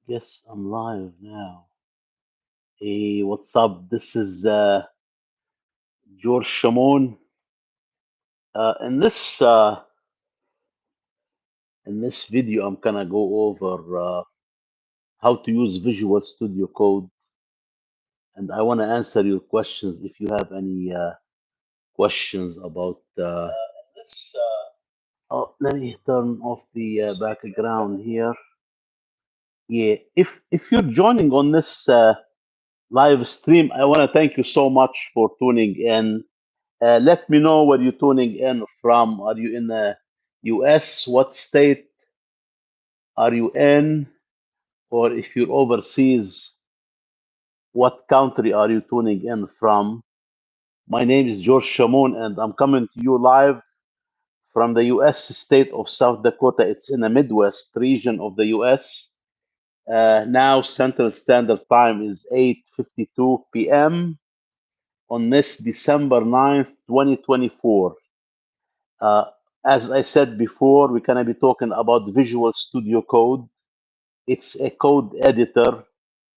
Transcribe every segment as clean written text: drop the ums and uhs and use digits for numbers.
Guess I'm live now. Hey, what's up? This is George Shamon. In this video, I'm gonna go over how to use Visual Studio Code, and I want to answer your questions if you have any questions about this. Oh, let me turn off the background here. Yeah, if you're joining on this live stream, I want to thank you so much for tuning in. Let me know where you're tuning in from. Are you in the US? What state are you in? Or if you're overseas, what country are you tuning in from? My name is George Shamon, and I'm coming to you live from the US state of South Dakota. It's in the Midwest region of the US. Now Central Standard Time is 8:52 p.m. on this December 9th, 2024. Uh, as I said before, we're going to be talking about Visual Studio Code. It's a code editor.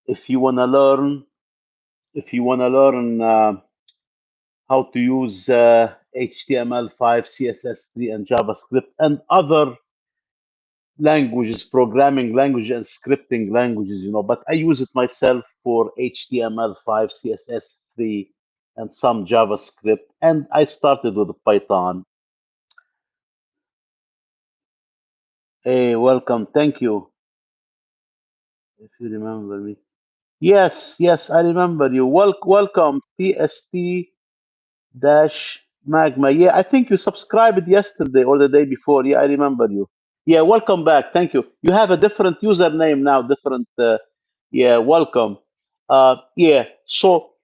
If you want to learn, if you want to learn how to use HTML5, CSS3, and JavaScript, and other languages, programming language and scripting languages, but I use it myself for HTML5, CSS3, and some JavaScript. And I started with Python. Hey, welcome. Thank you. If you remember me. Yes, yes, I remember you. Welcome, TST dash Magma. Yeah, I think you subscribed yesterday or the day before. Yeah, I remember you. Yeah, welcome back. Thank you. You have a different username now, different. Yeah, welcome. Yeah, so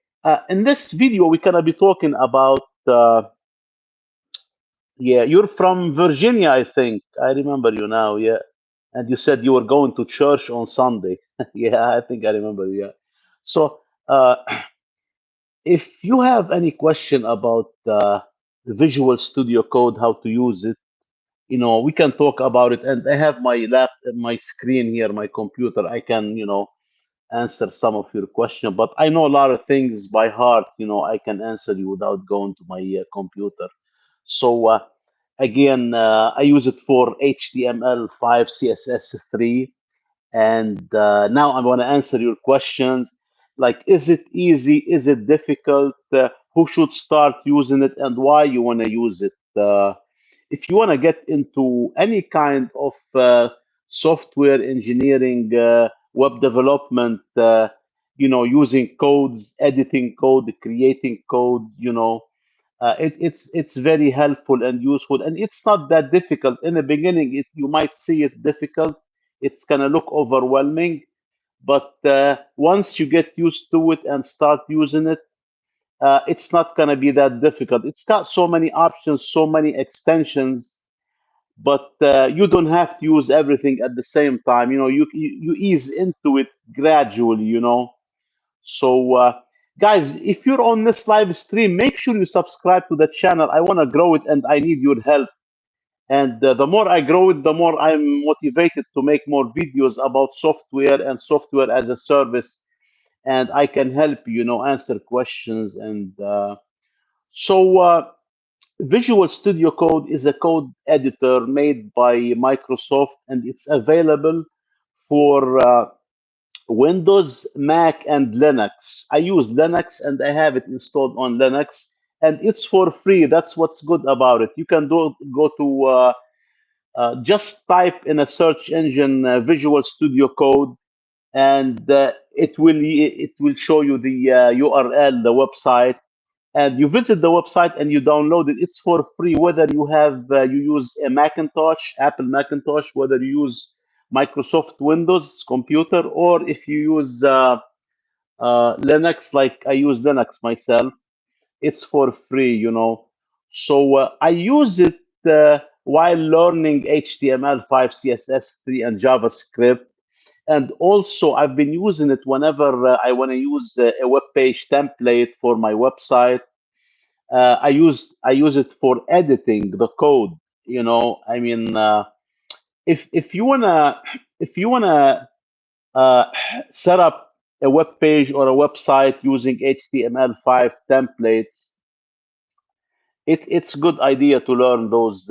in this video, we're gonna be talking about. Yeah, you're from Virginia, I think. I remember you now. Yeah, and you said you were going to church on Sunday. Yeah, I think I remember. Yeah. So, if you have any question about Visual Studio Code, how to use it, we can talk about it. And I have my screen here, my computer. I can, answer some of your question. But I know a lot of things by heart. I can answer you without going to my computer. So again, I use it for HTML5, CSS3. And now I'm going to answer your questions. Like, is it easy? Is it difficult? Who should start using it and why you want to use it? If you want to get into any kind of software engineering, web development, using codes, editing code, creating code, it's very helpful and useful, and it's not that difficult. In the beginning, you might see it difficult. It's gonna look overwhelming, but once you get used to it and start using it, it's not gonna be that difficult. It's got so many options, so many extensions, but you don't have to use everything at the same time. You ease into it gradually. So, guys, if you're on this live stream, make sure you subscribe to the channel. I want to grow it and I need your help. And the more I grow it, the more I'm motivated to make more videos about software and software as a service. And I can help you, answer questions. And Visual Studio Code is a code editor made by Microsoft, and it's available for Windows, Mac, and Linux. I use Linux and I have it installed on Linux, and it's for free. That's what's good about it. You can go to just type in a search engine Visual Studio Code, and it will show you the URL, the website, and you visit the website and you download it. It's for free, whether you use a Macintosh, Apple Macintosh, whether you use Microsoft Windows computer, or if you use Linux, like I use Linux myself. It's for free. So I use it while learning HTML5, CSS3, and JavaScript. And also, I've been using it whenever I want to use a web page template for my website. I use it for editing the code. I mean, if you wanna uh, set up a web page or a website using HTML5 templates. It's good idea to learn those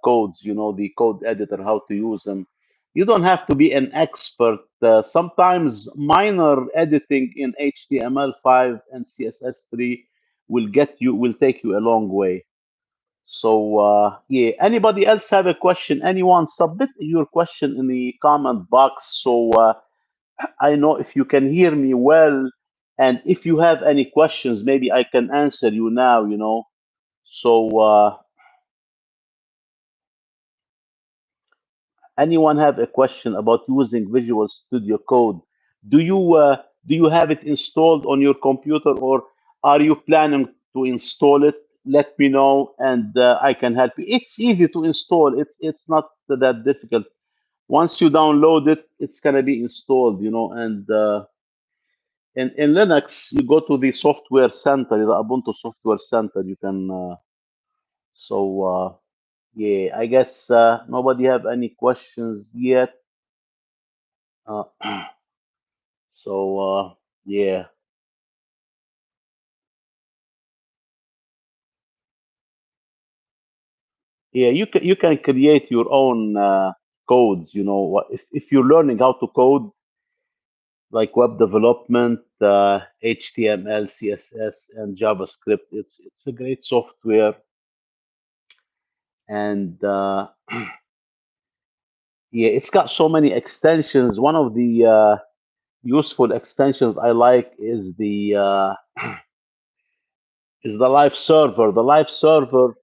codes, the code editor, how to use them. You don't have to be an expert. Sometimes minor editing in HTML5 and CSS3 will take you a long way. So yeah, anybody else have a question? Anyone, submit your question in the comment box so I know if you can hear me well, and if you have any questions, maybe I can answer you now. So anyone have a question about using Visual Studio Code? Do you have it installed on your computer, or are you planning to install it? Let me know, and I can help you. It's easy to install. It's not that difficult. Once you download it, it's gonna be installed. And in Linux, you go to the software center, the Ubuntu Software Center. You can. So yeah, I guess nobody have any questions yet. Uh, so yeah, yeah, you can create your own codes. If you're learning how to code like web development, HTML, CSS, and JavaScript, it's a great software, and yeah, it's got so many extensions. One of the useful extensions I like is the live server. The live server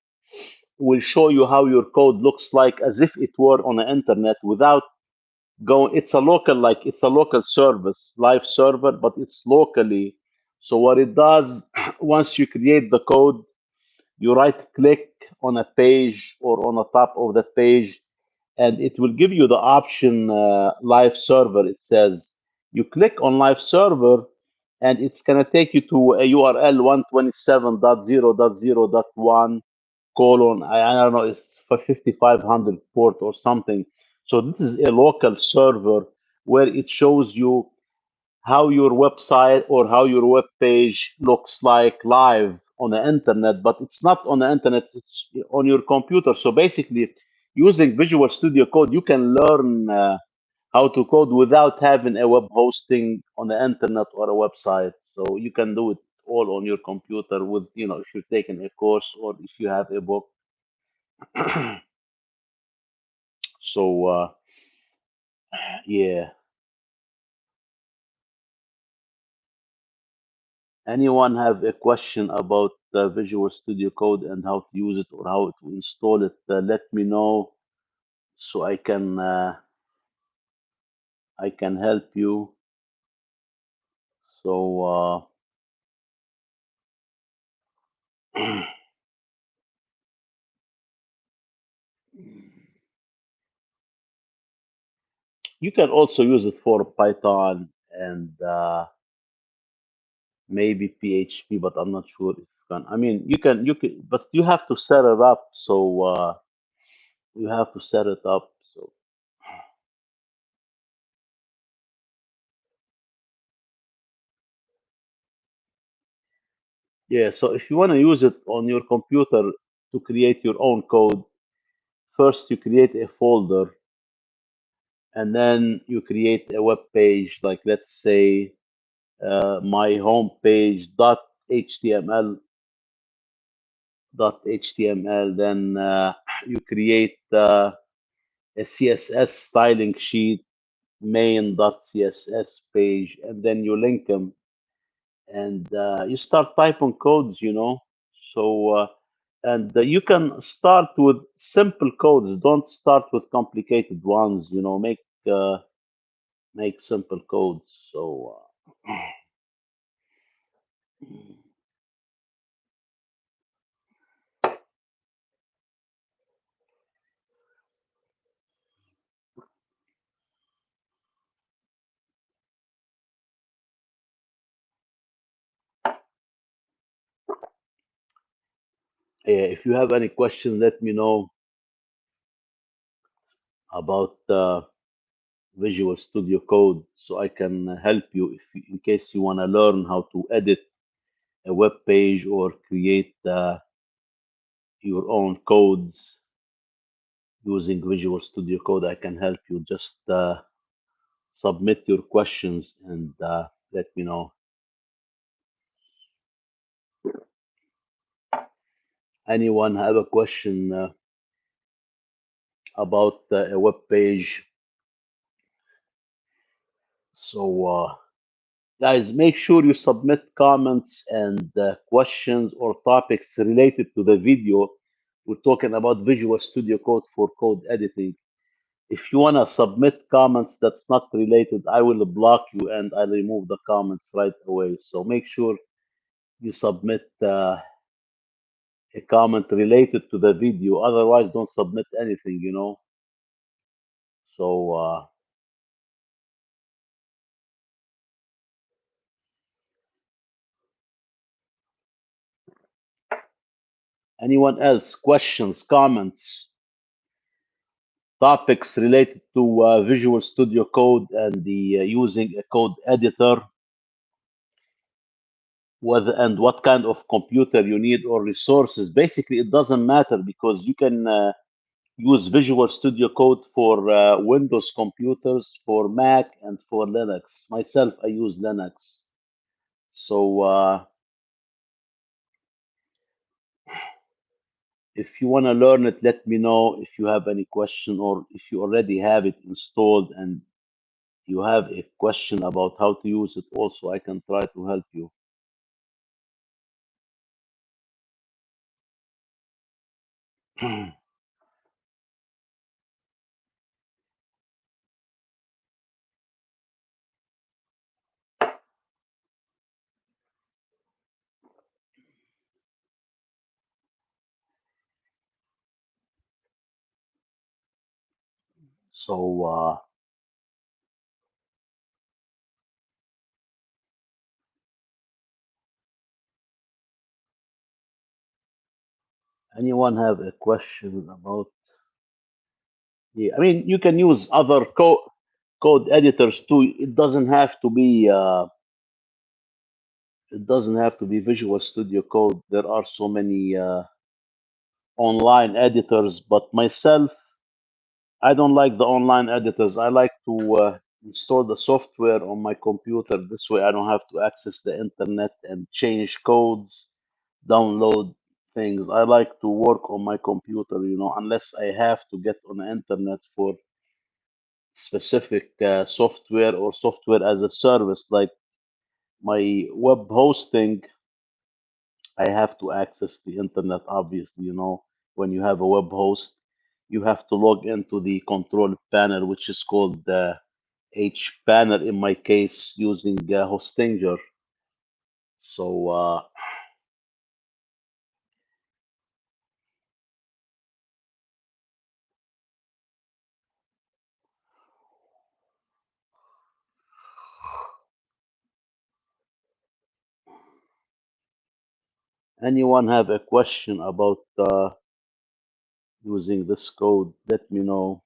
will show you how your code looks like as if it were on the internet without going. It's a local service, live server, but it's locally. So what it does, once you create the code, you right click on a page or on the top of the page, and it will give you the option live server. It says you click on live server, and it's going to take you to a URL 127.0.0.1 colon, I don't know, it's for 5500 port or something. So this is a local server where it shows you how your website or how your web page looks like live on the internet, but it's not on the internet, it's on your computer. So basically, using Visual Studio Code, you can learn how to code without having a web hosting on the internet or a website. So you can do it all on your computer if you're taking a course or if you have a book. So yeah, anyone have a question about Visual Studio Code and how to use it or how to install it? Let me know so I can help you. So you can also use it for Python and maybe PHP, but I'm not sure if you can. I mean, you can, but you have to set it up. So you have to set it up. So yeah, so if you want to use it on your computer to create your own code, first you create a folder, and then you create a web page, like let's say my homepage .html. Then you create a CSS styling sheet, main.css page, and then you link them, and you start typing codes. So and you can start with simple codes. Don't start with complicated ones. Make simple codes. So yeah, if you have any question, let me know about Visual Studio Code so I can help you if in case you want to learn how to edit a web page or create your own codes using Visual Studio Code. I can help you. Just submit your questions and let me know. Anyone have a question about a web page? So, guys, make sure you submit comments and questions or topics related to the video. We're talking about Visual Studio Code for code editing. If you want to submit comments that's not related, I will block you and I'll remove the comments right away. So make sure you submit a comment related to the video. Otherwise, don't submit anything, you know. So, anyone else, questions, comments, topics related to Visual Studio Code and the using a code editor, whether and what kind of computer you need or resources. Basically, it doesn't matter because you can use Visual Studio Code for Windows computers, for Mac, and for Linux. Myself, I use Linux. So if you want to learn it, let me know if you have any question or if you already have it installed and you have a question about how to use it. Also, I can try to help you. So, anyone have a question about? Yeah, I mean, you can use other code editors too. It doesn't have to be Visual Studio Code. There are so many online editors, but myself, I don't like the online editors. I like to install the software on my computer. This way, I don't have to access the internet and change codes, download things. I like to work on my computer, you know, unless I have to get on the internet for specific software or software as a service. Like my web hosting, I have to access the internet, obviously, you know, when you have a web host, you have to log into the control panel, which is called the H panel in my case, using Hostinger. So, anyone have a question about using this code? Let me know.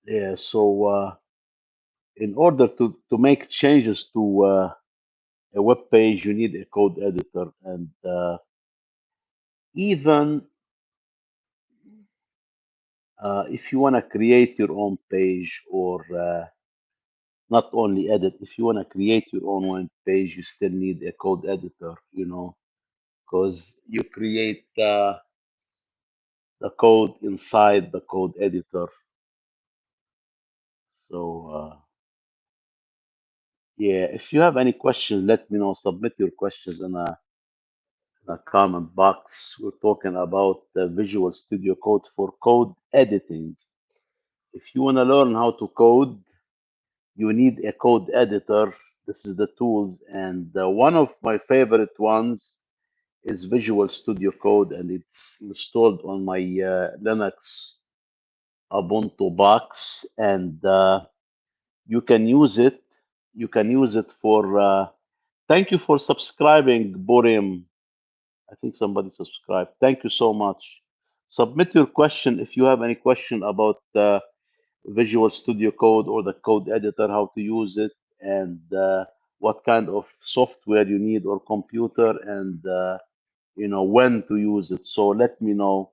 Yeah, so in order to make changes to a web page, you need a code editor. And even if you want to create your own page or not only edit, if you want to create your own web page, you still need a code editor, you know, because you create the code inside the code editor. So, yeah, if you have any questions, let me know. Submit your questions in a comment box. We're talking about the Visual Studio Code for code editing. If you want to learn how to code, you need a code editor. This is the tools, and one of my favorite ones is Visual Studio Code, and it's installed on my Linux Ubuntu box, and you can use it. You can use it for. Thank you for subscribing, Borim. I think somebody subscribed. Thank you so much. Submit your question if you have any question about Visual Studio Code or the code editor, how to use it, and what kind of software you need or computer, and when to use it. So let me know.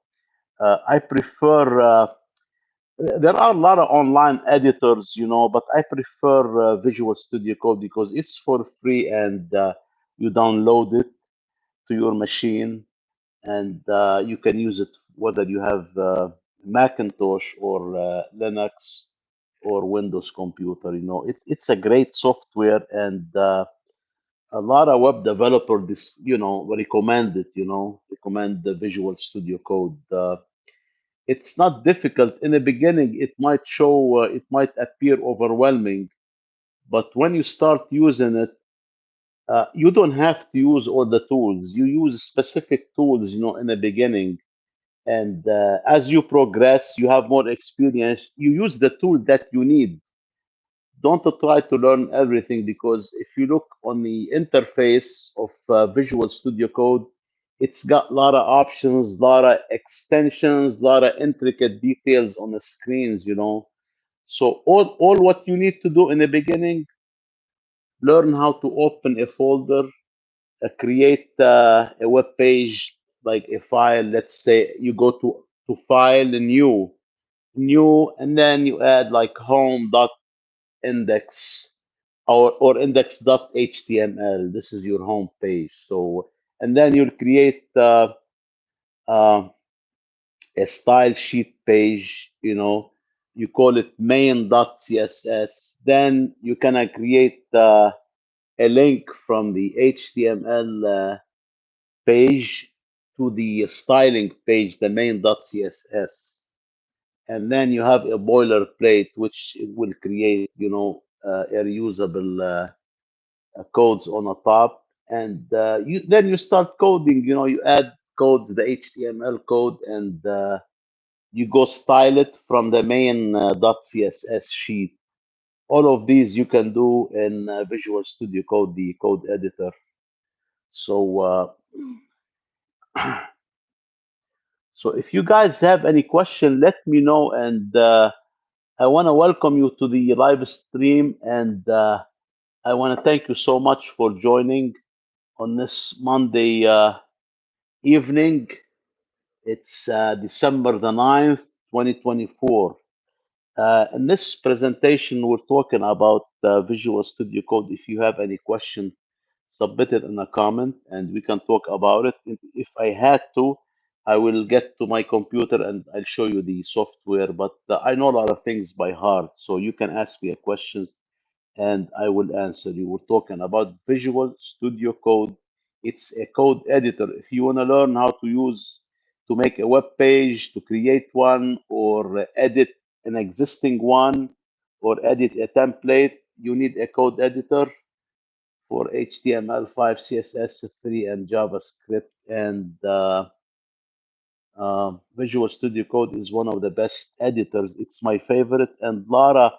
I prefer. There are a lot of online editors, but I prefer Visual Studio Code because it's for free, and you download it to your machine, and you can use it whether you have Macintosh or Linux or Windows computer. It's a great software, and a lot of web developers, recommend it. Recommend the Visual Studio Code. It's not difficult in the beginning. It might appear overwhelming, but when you start using it, you don't have to use all the tools. You use specific tools, in the beginning, and as you progress, you have more experience. You use the tool that you need. Don't try to learn everything, because if you look on the interface of Visual Studio Code, it's got a lot of options, a lot of extensions, a lot of intricate details on the screens. So all what you need to do in the beginning, learn how to open a folder, create a web page, like a file. Let's say you go to file, new, and then you add like home.index or index.html. This is your home page. So, and then you'll create uh, a style sheet page. You call it main.css. Then you can create a link from the HTML page to the styling page, the main.css. And then you have a boilerplate which will create, a reusable codes on the top. And then you start coding. You add codes, the HTML code, and you go style it from the main.css sheet. All of these you can do in Visual Studio Code, the code editor. So, so if you guys have any question, let me know, and I want to welcome you to the live stream, and I want to thank you so much for joining on this Monday evening. It's December the 9th, 2024. In this presentation, we're talking about Visual Studio Code. If you have any question, submit it in a comment and we can talk about it. If I had to, I will get to my computer and I'll show you the software, but I know a lot of things by heart, so you can ask me a question and I will answer you. We're talking about Visual Studio Code. It's a code editor. If you want to learn how to make a web page, to create one, or edit an existing one, or edit a template, you need a code editor for HTML5, CSS3, and JavaScript. And Visual Studio Code is one of the best editors. It's my favorite, and a lot of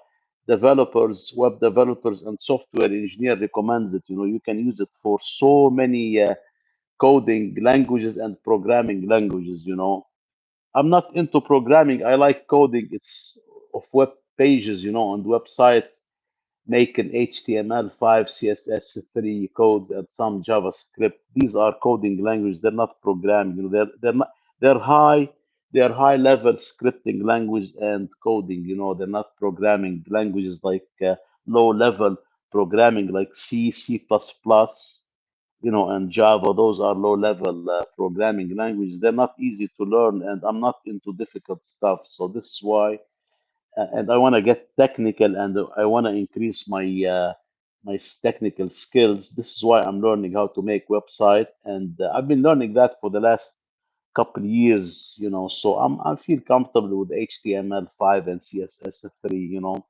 developers, web developers, and software engineer recommends it. You can use it for so many coding languages and programming languages. I'm not into programming. I like coding. It's of web pages, and websites, making HTML5, CSS3 codes, and some JavaScript. These are coding languages. They're not programming. They're high. They're high level scripting language and coding. They're not programming languages like low level programming like C, C++, and Java. Those are low level programming languages. They're not easy to learn, and I'm not into difficult stuff. So this is why, and I want to get technical, and I want to increase my technical skills. This is why I'm learning how to make website, and I've been learning that for the last couple years. So I feel comfortable with HTML5 and CSS3.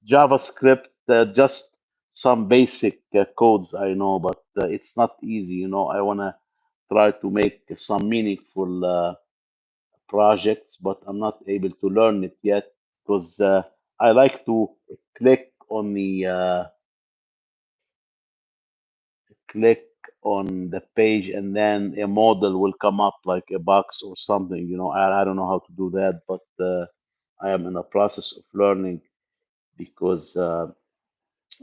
JavaScript, just some basic codes I know, but it's not easy. I want to try to make some meaningful projects, but I'm not able to learn it yet. because I like to click on the click on the page and then a model will come up like a box or something. I don't know how to do that, but I am in a process of learning because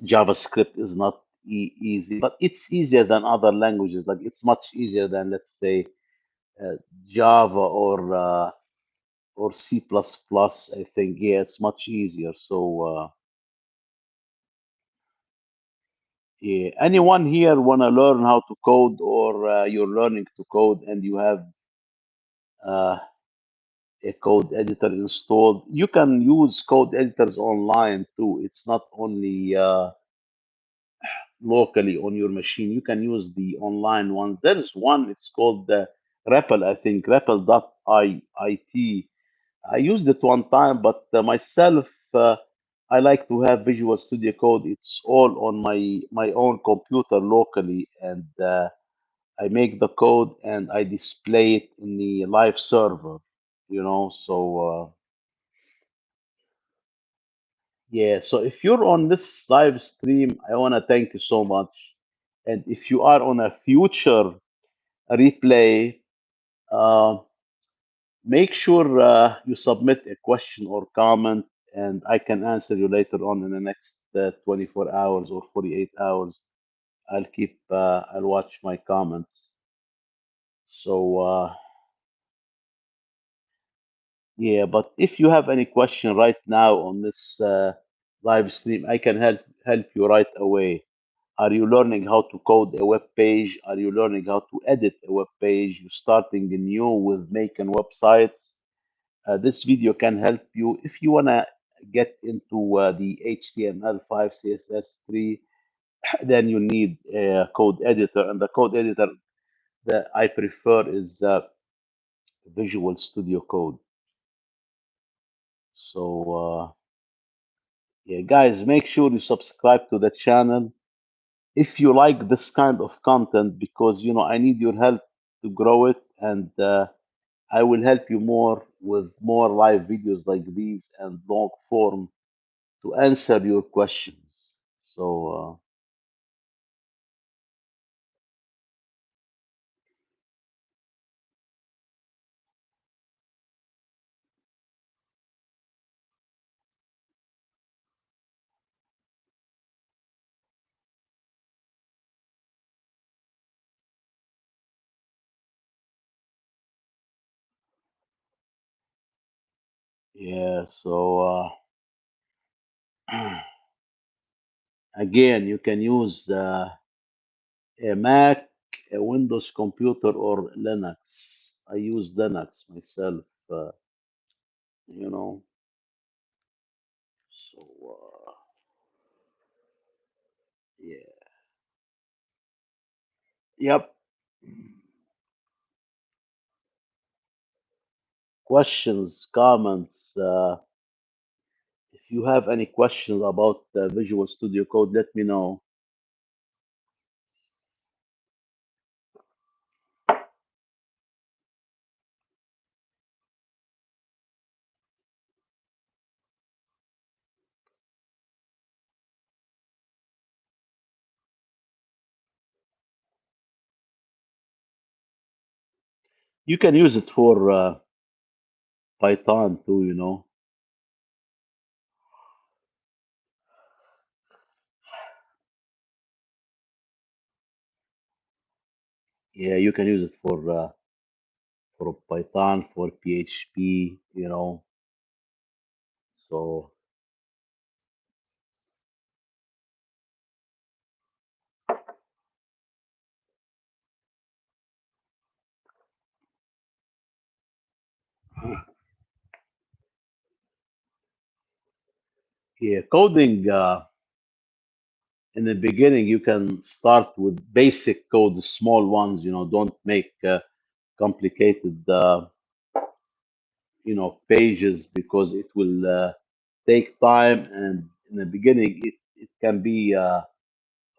JavaScript is not easy, but it's easier than other languages. Like it's much easier than, let's say, uh, Java or C++. plus plus. I think, yeah, it's much easier. So yeah, anyone here want to learn how to code, or you're learning to code and you have uh, a code editor installed? You can use code editors online too. It's not only locally on your machine. You can use the online ones. There is one, it's called REPL, I think, REPL.it. I used it one time, but myself, I like to have Visual Studio Code. It's all on my own computer locally, and I make the code and I display it in the live server. So yeah. So if you're on this live stream, I want to thank you so much. And if you are on a future replay, uh, make sure you submit a question or comment, and I can answer you later on in the next 24 hours or 48 hours. I'll watch my comments. So, yeah, but if you have any question right now on this live stream, I can help you right away. Are you learning how to code a web page? Are you learning how to edit a web page? You're starting new with making websites? This video can help you if you want to get into the HTML5, CSS3. Then you need a code editor, and the code editor that I prefer is Visual Studio Code. So, yeah, guys, make sure you subscribe to the channel if you like this kind of content, because I need your help to grow it, and I will help you more with more live videos like these and long form to answer your questions. So, yeah, so again, you can use a Mac, a Windows computer, or Linux. I use Linux myself, you know. So, yeah. Yep. Questions, comments. If you have any questions about Visual Studio Code, let me know. You can use it for Python too. Yeah, you can use it for Python, for PHP. So, yeah, coding in the beginning, you can start with basic code, the small ones. Don't make complicated, pages, because it will take time, and in the beginning, it can be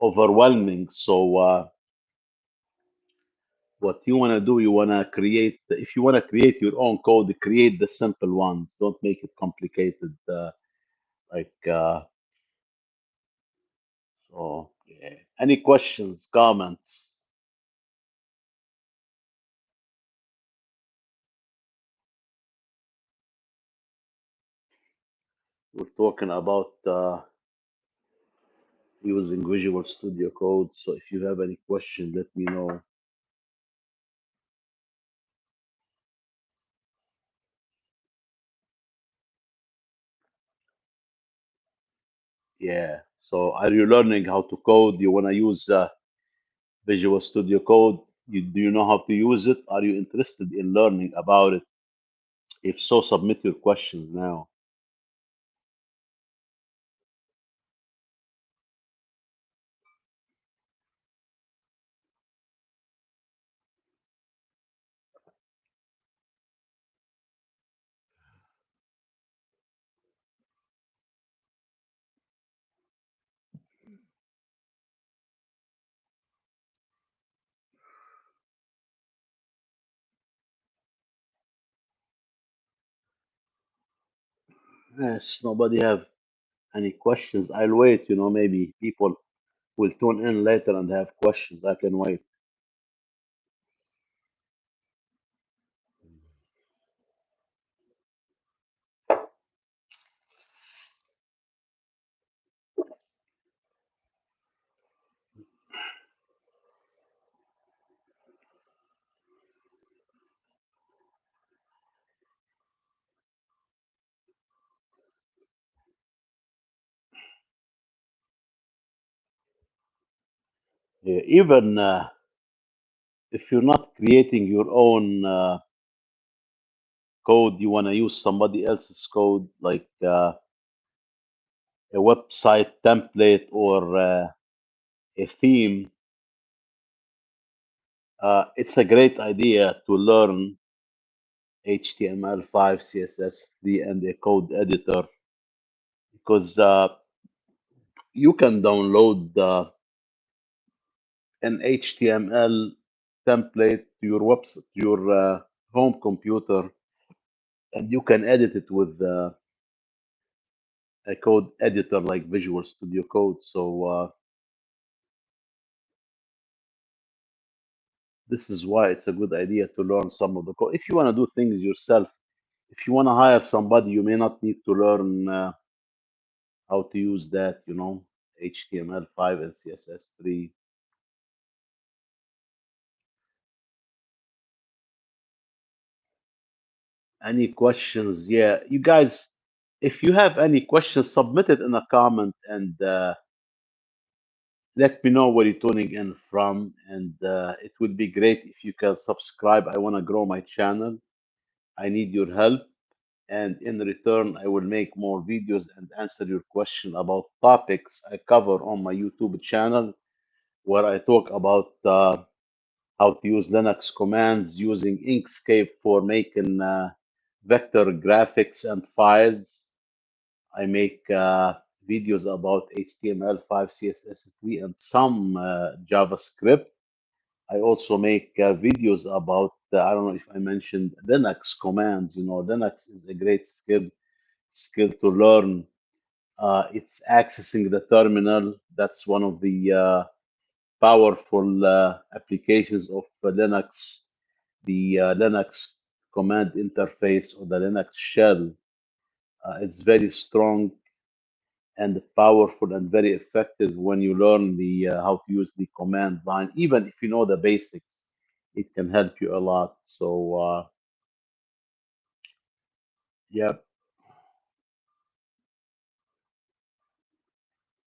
overwhelming. So, What you want to do, you want to create, if you want to create your own code, create the simple ones. Don't make it complicated. Like, so, yeah. Any questions, comments? We're talking about using Visual Studio Code. So if you have any question, let me know. Yeah. So are you learning how to code? You want to use Visual Studio Code? Do you know how to use it? Are you interested in learning about it? If so, submit your questions now. Yes, nobody have any questions. I'll wait. Maybe people will tune in later and have questions. I can wait. Yeah, even if you're not creating your own code, you want to use somebody else's code, like a website template or a theme. It's a great idea to learn HTML5, CSS3, and a code editor because you can download an HTML template to your website, to your home computer, and you can edit it with a code editor like Visual Studio Code. So this is why it's a good idea to learn some of the code. If you want to do things yourself, if you want to hire somebody, you may not need to learn how to use that, HTML5 and CSS3. Any questions? Yeah, you guys, if you have any questions, submit it in a comment and let me know where you're tuning in from. And it would be great if you can subscribe. I want to grow my channel. I need your help. And in return, I will make more videos and answer your question about topics I cover on my YouTube channel, where I talk about how to use Linux commands using Inkscape for making vector graphics and files. I make videos about HTML5, CSS3, and some JavaScript. I also make videos about, I don't know if I mentioned Linux commands. Linux is a great skill to learn. It's accessing the terminal. That's one of the powerful applications of Linux, the Linux command interface or the Linux shell. It's very strong and powerful and very effective when you learn the how to use the command line. Even if you know the basics, it can help you a lot. So, yeah.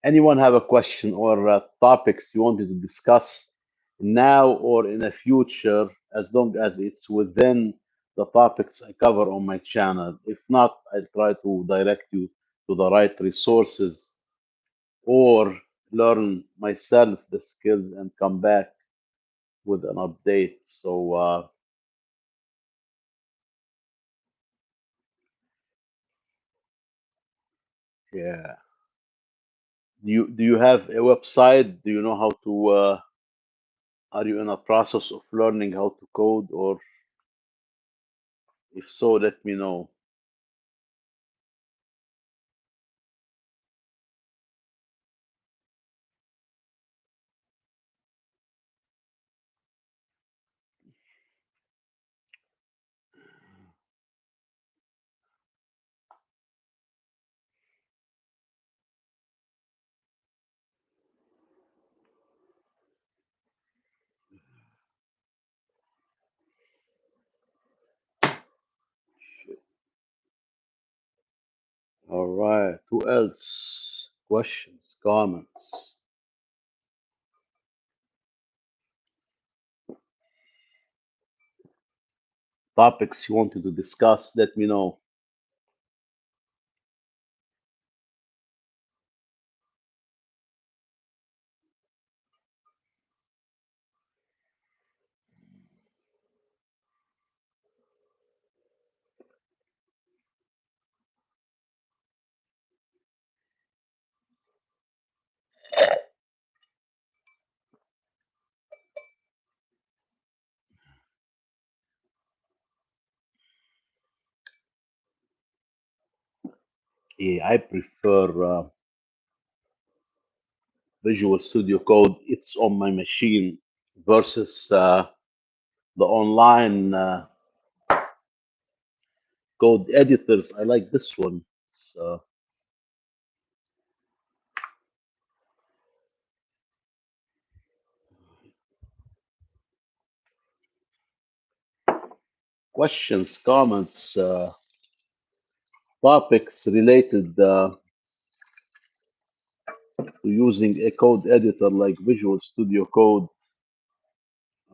Anyone have a question or topics you want me to discuss now or in the future, as long as it's within the topics I cover on my channel? If not, I'll try to direct you to the right resources or learn myself the skills and come back with an update. So, yeah. Do you have a website? Do you know how to Are you in a process of learning how to code, or if so, let me know. All right. Who else? Questions, comments, topics you wanted to discuss? Let me know. Yeah, I prefer Visual Studio Code. It's on my machine versus the online code editors. I like this one. So, questions, comments, topics related to using a code editor like Visual Studio Code.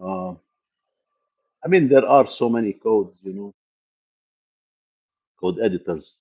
Uh, I mean, there are so many codes, code editors.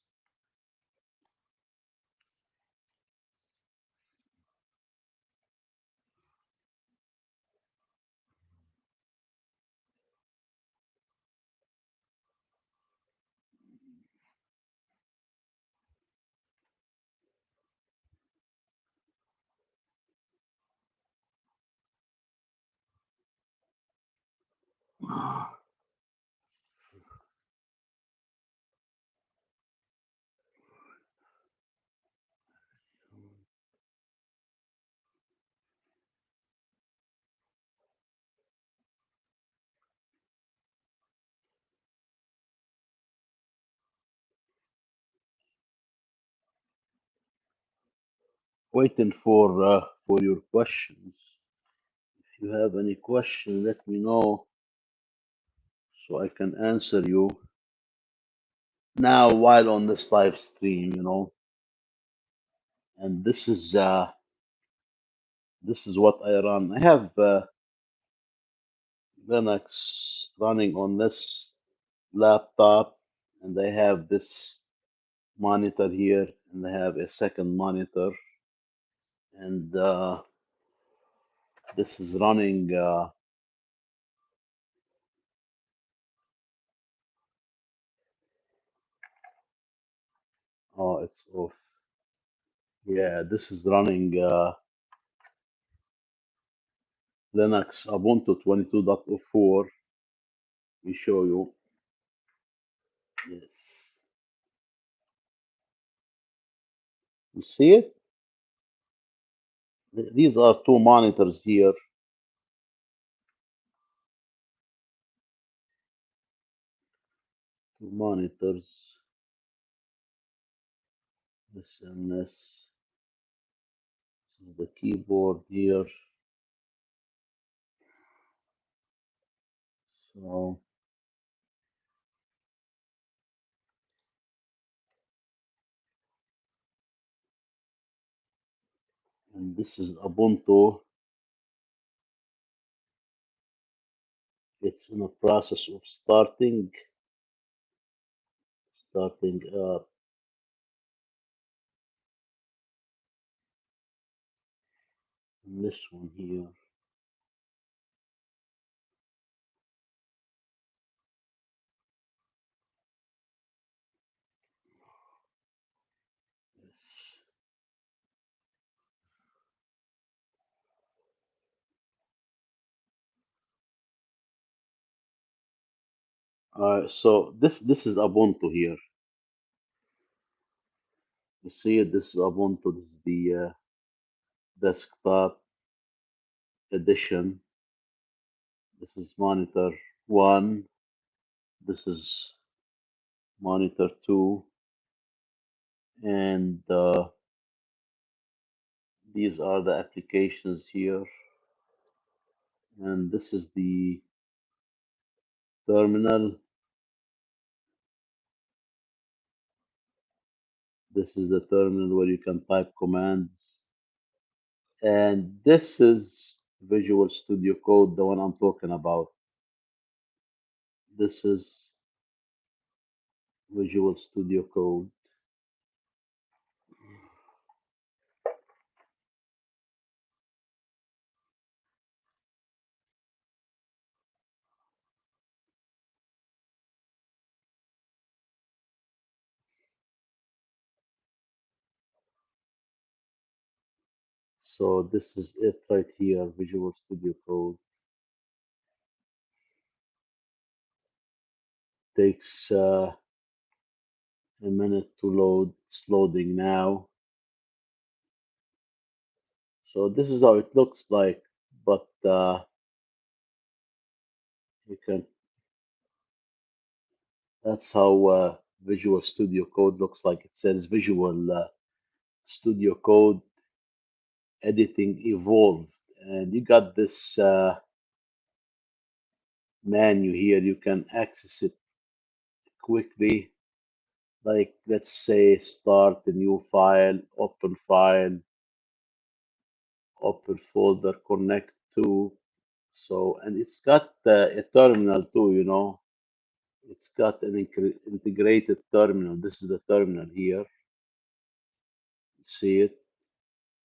Waiting for your questions. If you have any question, let me know so I can answer you now while on this live stream. And this is what I run. I have Linux running on this laptop, and I have this monitor here, and I have a second monitor, and this is running. Oh, it's off. Yeah, this is running Linux Ubuntu 22.04. We show you. Yes, you see it. These are two monitors here. Two monitors. This and this. This is the keyboard here. So, and this is Ubuntu. It's in the process of starting up. And this one here. Yes. So this is Ubuntu here. You see it. This is Ubuntu. This is the desktop edition. This is monitor one. This is monitor two, and these are the applications here. And this is the terminal. This is the terminal where you can type commands. And this is Visual Studio Code, the one I'm talking about. This is Visual Studio Code. So this is it right here, Visual Studio Code. Takes a minute to load. It's loading now. So this is how it looks like, but you can. That's how Visual Studio Code looks like. It says Visual Studio Code editing evolved, and you got this menu here. You can access it quickly. Like let's say start a new file, open folder, connect to. So, and it's got a terminal too, you know. It's got an integrated terminal. This is the terminal here. See it?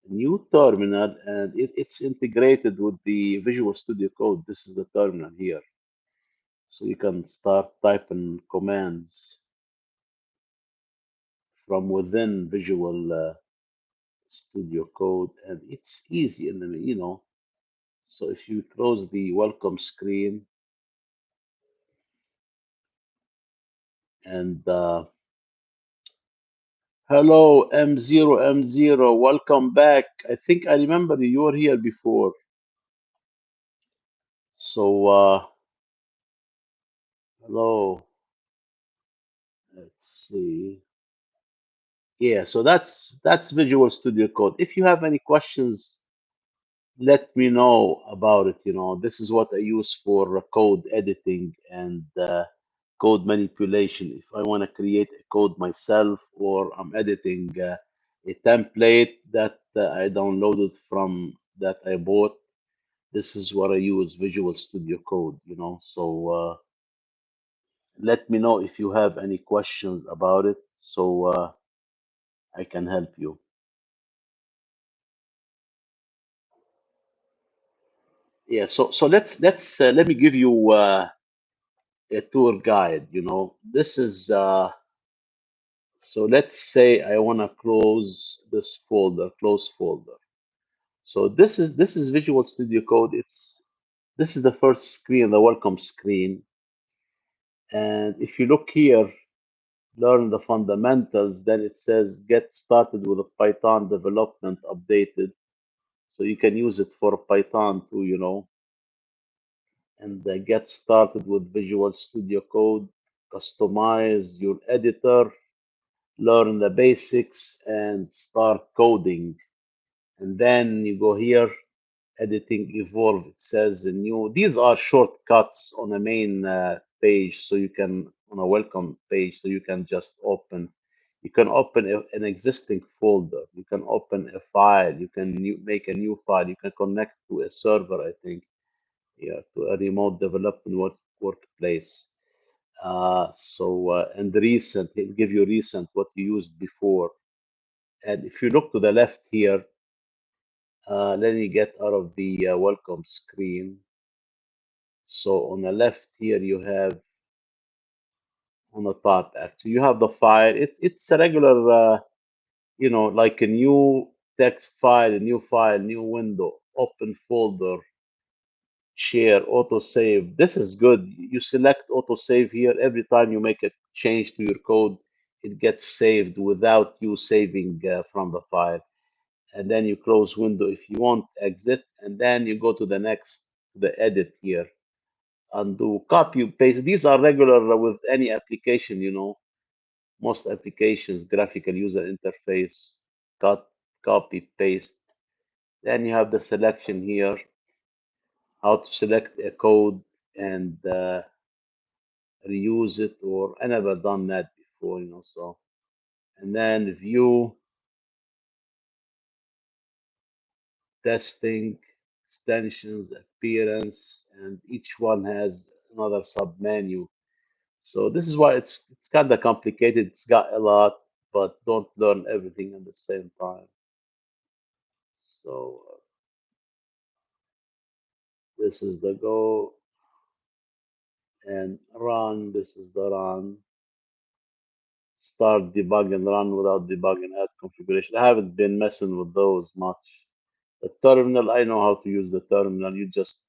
New terminal, and it's integrated with the Visual Studio Code. This is the terminal here. So you can start typing commands from within Visual Studio Code, and it's easy. And then, you know, so if you close the welcome screen and hello, M0, welcome back. I think I remember you were here before. So, hello, let's see. Yeah, so that's Visual Studio Code. If you have any questions, let me know about it. You know, this is what I use for code editing and code manipulation. If I want to create a code myself or I'm editing a template that I downloaded from that I bought, this is what I use, Visual Studio Code, you know. So let me know if you have any questions about it so I can help you. Yeah, so let's let me give you a tour guide, you know. This is so let's say I want to close this folder, close folder. So this is Visual Studio Code. It's this is the first screen, the welcome screen. And if you look here, learn the fundamentals, then it says get started with a Python development updated. So you can use it for Python too, you know, and get started with Visual Studio Code, customize your editor, learn the basics, and start coding. And then you go here, editing evolve. It says the new. These are shortcuts on the main page, so you can on a welcome page, so you can just open. You can open an existing folder. You can open a file. You can make a new file. You can connect to a server. I think, yeah, to a remote development workplace. And recent, he'll give you recent what you used before. And if you look to the left here, then you get out of the welcome screen. So on the left here, you have on the top, actually, you have the file. It's a regular, you know, like a new text file, a new file, new window, open folder, share, autosave. This is good. You select autosave here. Every time you make a change to your code, it gets saved without you saving from the file. And then you close window if you want, exit, and then you go to the next, to the edit here, undo, copy, paste. These are regular with any application, most applications, graphical user interface, cut, copy, paste. Then you have the selection here, how to select a code and reuse it, or I never done that before, so. And then view, testing, extensions, appearance, and each one has another sub menu. So this is why it's kind of complicated. It's got a lot, but don't learn everything at the same time. So this is the go and run. This is the run. Start debug and run without debug and add configuration. I haven't been messing with those much. The terminal, I know how to use the terminal. You just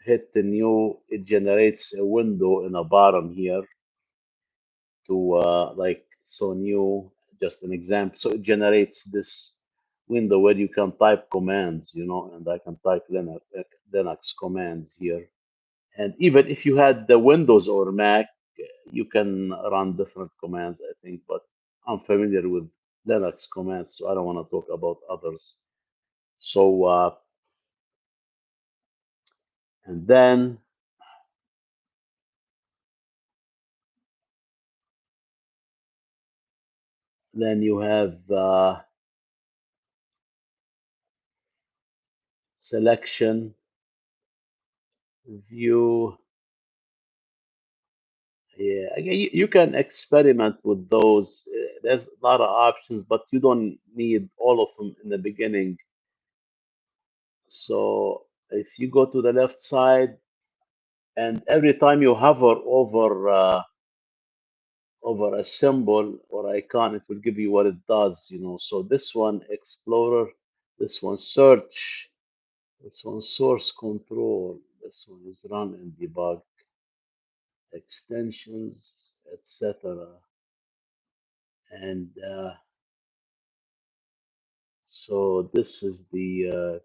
hit the new, it generates a window in the bottom here to like, so new, just an example. So it generates this window where you can type commands, and I can type Linux commands here. And even if you had the Windows or Mac, you can run different commands, I think, but I'm familiar with Linux commands, so I don't want to talk about others. So, and then you have selection, view. Yeah, again, you can experiment with those. There's a lot of options, but you don't need all of them in the beginning. So if you go to the left side, and every time you hover over a symbol or icon, it will give. You what it does. So this one, Explorer, this one, Search, this one, Source Control, this one is Run and Debug, Extensions, etc. And so this is the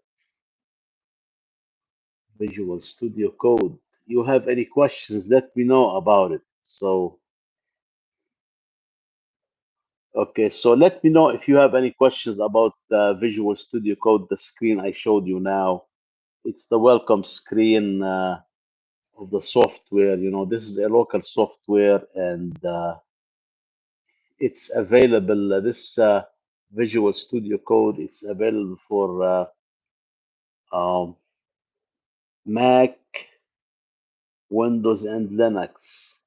Visual Studio Code. You have any questions, let me know about it. So, okay, so let me know if you have any questions about Visual Studio Code, the screen I showed you now. It's the welcome screen of the software. This is a local software, and it's available. This Visual Studio Code, it's available for um, Mac, Windows, and Linux.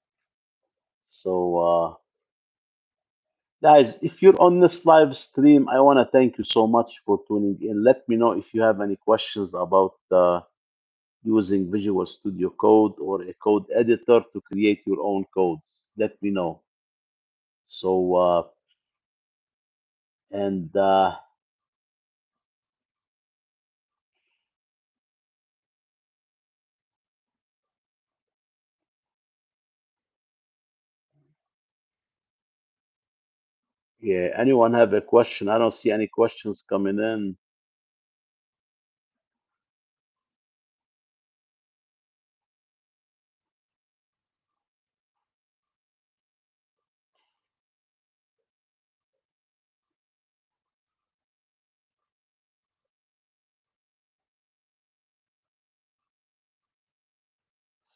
So, guys, if you're on this live stream, I want to thank you so much for tuning in. Let me know if you have any questions about using Visual Studio Code or a code editor to create your own codes. Let me know. So, and yeah, anyone have a question? I don't see any questions coming in.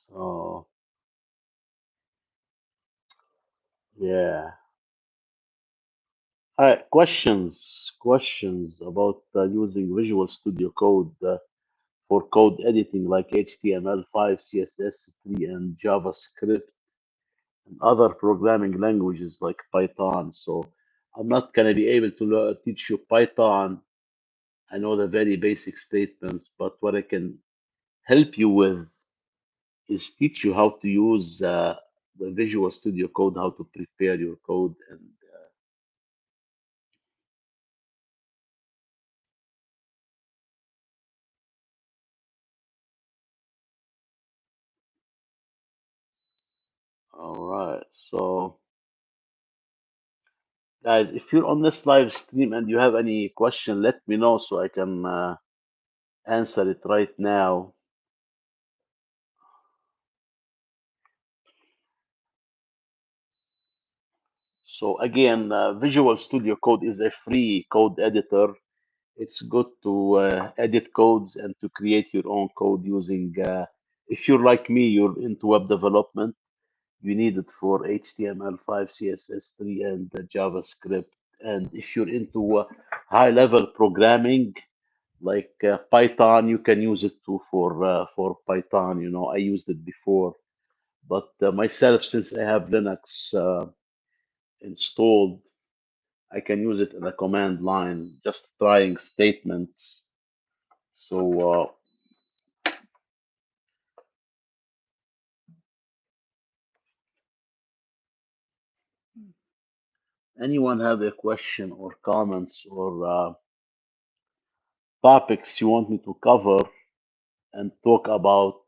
So, yeah. All right, questions about using Visual Studio Code for code editing like HTML5, CSS3, and JavaScript, and other programming languages like Python. So I'm not going to be able to teach you Python. I know the very basic statements, but what I can help you with is teach you how to use the Visual Studio Code, how to prepare your code, and All right. So, guys, if you're on this live stream and you have any question, let me know so I can answer it right now. So again, Visual Studio Code is a free code editor. It's good to edit codes and to create your own code using, if you're like me, you're into web development, you need it for HTML5, CSS3, and JavaScript. And if you're into high-level programming, like Python, you can use it too for Python. You know, I used it before, but myself, since I have Linux installed, I can use it in a command line, just trying statements. So, anyone have a question or comments or topics you want me to cover and talk about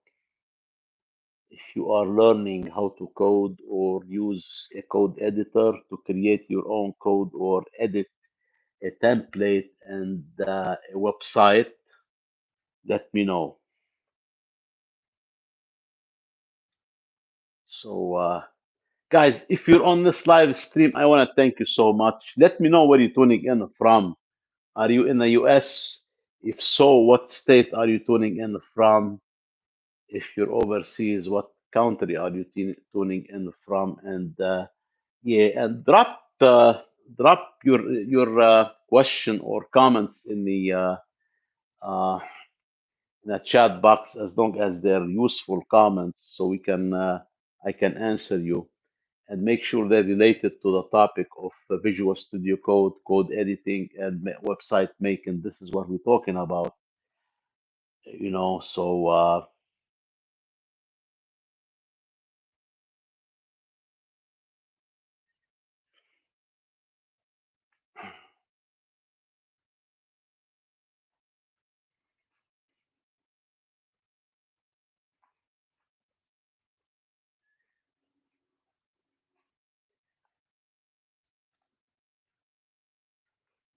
if you are learning how to code or use a code editor to create your own code or edit a template and a website, let me know. So, guys, if you're on this live stream, I want to thank you so much. Let me know where you're tuning in from. Are you in the US? If so, what state are you tuning in from? If you're overseas, what country are you tuning in from? And yeah, and drop your question or comments uh, in the chat box as long as they're useful comments, so we can I can answer you and make sure they're related to the topic of Visual Studio Code, code editing, and website making. This is what we're talking about, you know. So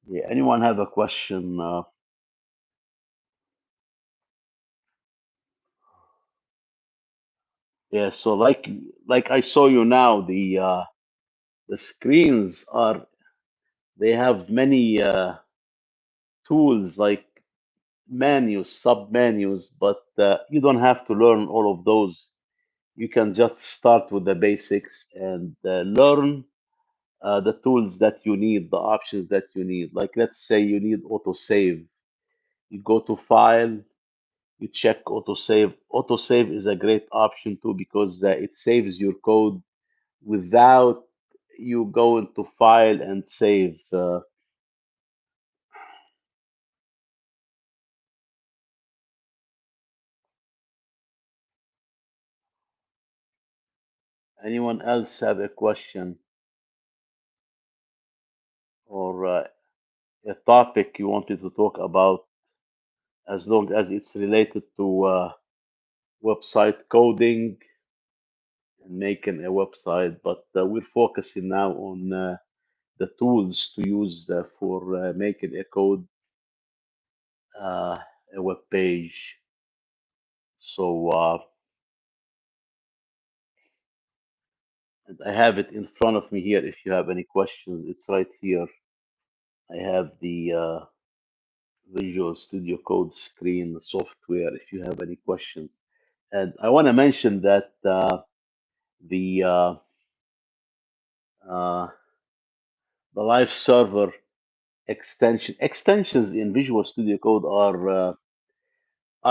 yeah, anyone have a question? Yeah, so like I saw you now, the screens are they have many tools like menus, sub menus, but you don't have to learn all of those. You can just start with the basics and learn the tools that you need, the options that you need. Like let's say you need autosave. You go to File, you check autosave. Autosave is a great option too because it saves your code without you going to File and Save. Anyone else have a question or a topic you wanted to talk about, as long as it's related to website coding and making a website? But we're focusing now on the tools to use for making a code, uh, a web page. So, and I have it in front of me here. If you have any questions, it's right here. I have the Visual Studio Code screen, the software, if you have any questions. And I want to mention that the uh, uh, the live server extensions in Visual Studio Code are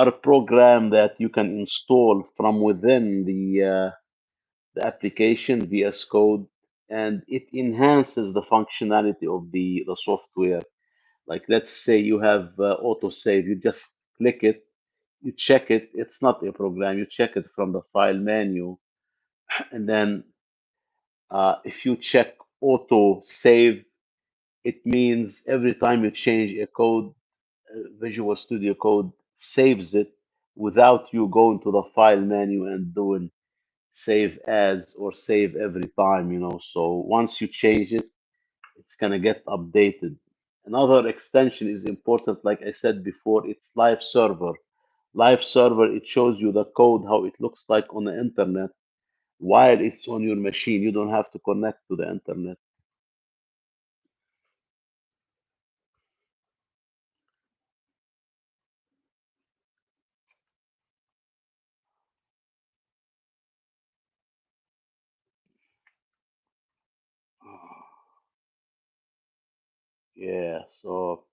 a program that you can install from within the application VS Code, and it enhances the functionality of the software. Like let's say you have autosave, you just click it, you check it. It's not a program. You check it from the file menu, and then if you check auto save, it means every time you change a code, Visual Studio Code saves it without you going to the file menu and doing save ads or save every time, you know. So once you change it, it's gonna get updated. Another extension is important, like I said before, it's live server. Live server, it shows you the code, how it looks like on the internet while it's on your machine. You don't have to connect to the internet. Yeah, so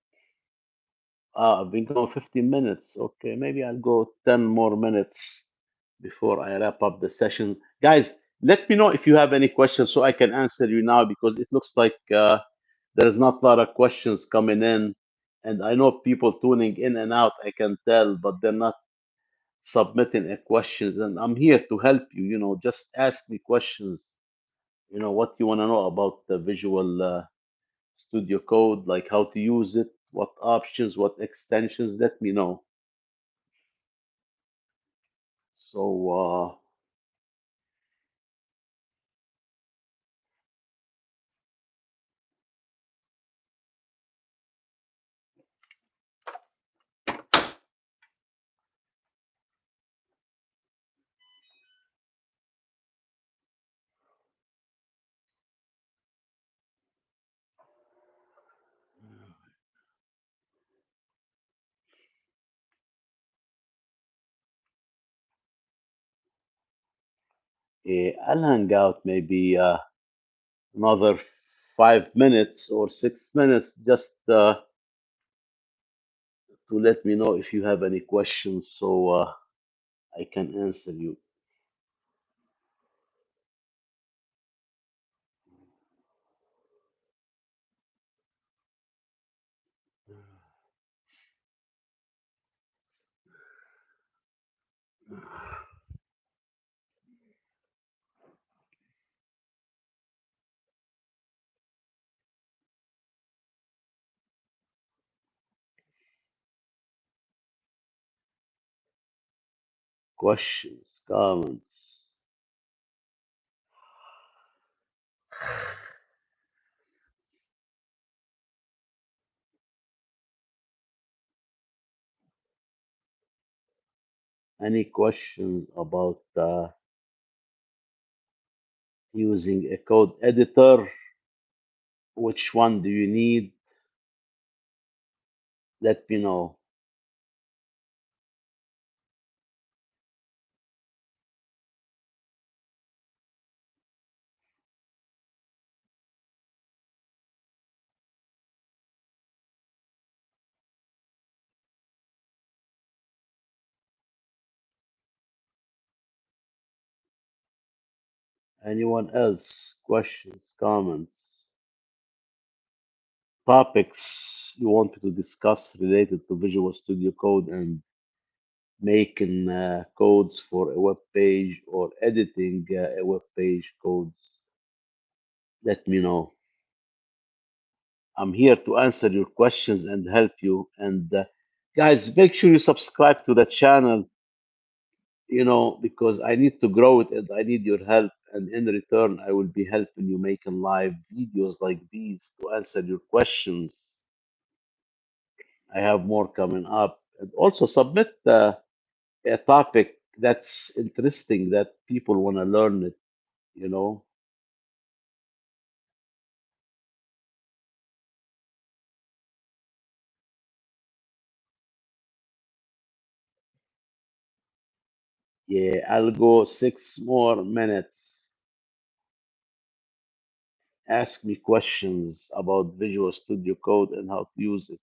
I've been going 15 minutes. Okay, maybe I'll go 10 more minutes before I wrap up the session. Guys, let me know if you have any questions so I can answer you now because it looks like there's not a lot of questions coming in. And I know people tuning in and out, I can tell, but they're not submitting a questions. And I'm here to help you, you know, just ask me questions. You know, what you want to know about the Visual Studio Code, like how to use it, what options, what extensions, let me know. So, I'll hang out maybe another 5 minutes or 6 minutes just to let me know if you have any questions so I can answer you. Questions, comments, any questions about using a code editor? Which one do you need? Let me know. Anyone else? Questions, comments, topics you wanted to discuss related to Visual Studio Code and making codes for a web page or editing a web page codes? Let me know. I'm here to answer your questions and help you. And guys, make sure you subscribe to the channel, you know, because I need to grow it and I need your help. And in return, I will be helping you making live videos like these to answer your questions. I have more coming up. And also submit a topic that's interesting that people want to learn it, you know. Yeah, I'll go 6 more minutes. Ask me questions about Visual Studio Code and how to use it.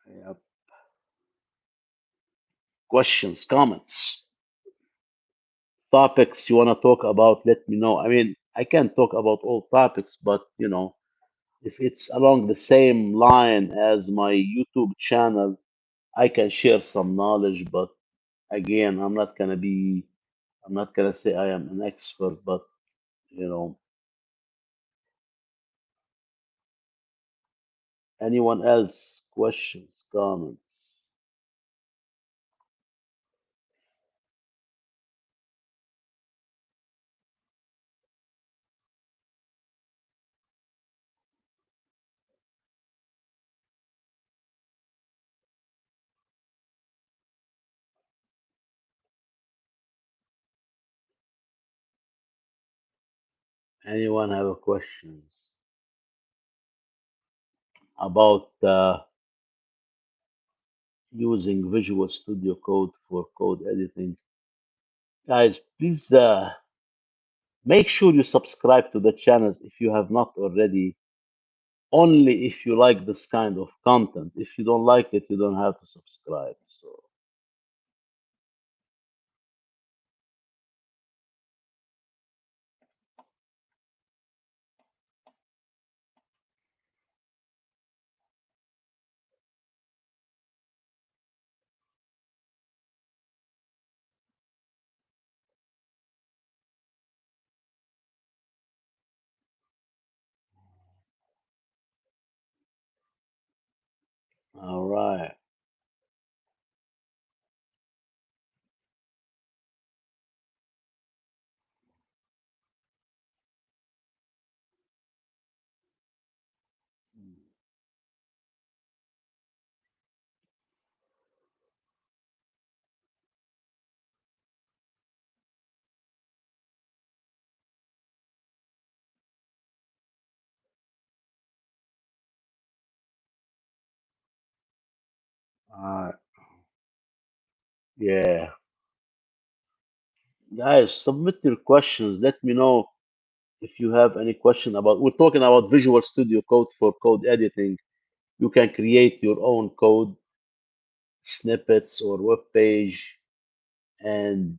Yeah. Questions, comments, topics you want to talk about, let me know. I mean, I can't talk about all topics, but you know, if it's along the same line as my YouTube channel, I can share some knowledge, but again, I'm not gonna be I'm not gonna say I am an expert, but you know, anyone else? Questions, comments? Anyone have a question about using Visual Studio Code for code editing? Guys, please make sure you subscribe to the channels if you have not already. Only if you like this kind of content. If you don't like it, you don't have to subscribe. So, all right. Uh, yeah. Guys, submit your questions. Let me know if you have any question about. We're talking about Visual Studio Code for code editing. You can create your own code snippets or web page, and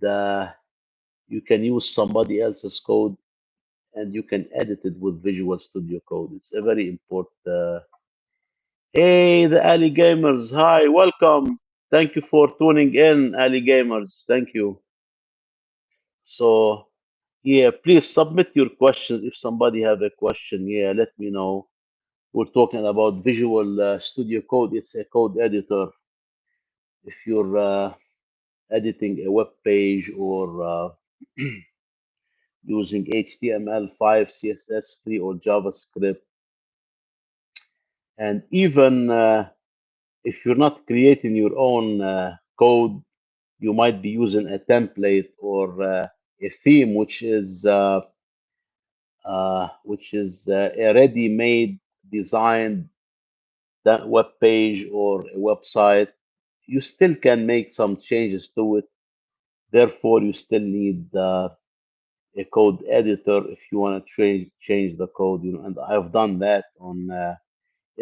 you can use somebody else's code, and you can edit it with Visual Studio Code. It's a very important. Hey, the Ali Gamers. Hi, welcome. Thank you for tuning in, Ali Gamers. Thank you. So, yeah, please submit your questions. If somebody have a question, yeah, let me know. We're talking about Visual Studio Code. It's a code editor. If you're editing a web page or using HTML5, CSS3, or JavaScript, and even if you're not creating your own code, you might be using a template or a theme, which is a ready-made, designed that web page or a website. You still can make some changes to it. Therefore, you still need a code editor if you want to change the code. And I've done that on a